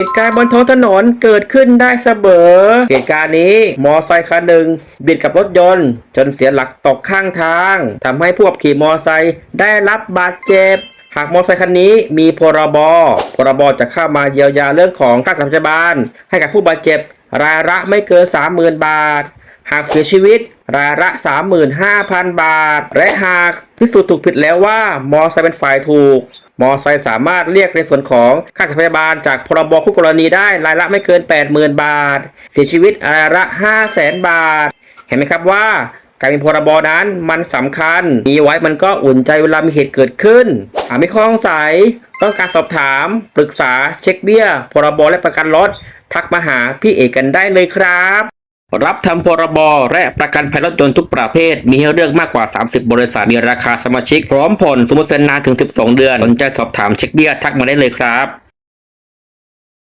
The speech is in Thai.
เหตุการณ์บนท้องถนนเกิดขึ้นได้เสมอเหตุการณ์นี้มอไซค์คันหนึ่งเบียดกับรถยนต์จนเสียหลักตกข้างทางทำให้ผู้ขับขี่มอไซค์ได้รับบาดเจ็บหากมอไซค์คันนี้มีพรบจะเข้ามาเยียวยาเรื่องของค่ารักษาพยาบาลให้กับผู้บาดเจ็บรายละไม่เกิน 30,000 บาทหากเสียชีวิตรายละ 35,000 บาทและหากพิสูจน์ถูกผิดแล้วว่ามอไซค์เป็นฝ่ายถูกมอไซค์สามารถเรียกในส่วนของค่ารักษาพยาบาลจากพรบคู่กรณีได้รายละไม่เกิน 80,000 บาทเสียชีวิตรายละ 500,000 บาทเห็นไหมครับว่าการมีพรบนั้นมันสำคัญมีไว้มันก็อุ่นใจเวลามีเหตุเกิดขึ้นหากมีข้อสงสัยต้องการสอบถามปรึกษาเช็คเบี้ยพรบและประกันรถทักมาหาพี่เอกกันได้เลยครับรับทำพรบและประกันภัยรถยนต์ทุกประเภทมีให้เลือกมากกว่า30บริษัทมีราคาสมาชิกพร้อมผ่อนสมมุติเซ็นนานถึง12 เดือนสนใจสอบถามเช็คเบี้ยทักมาได้เลยครับ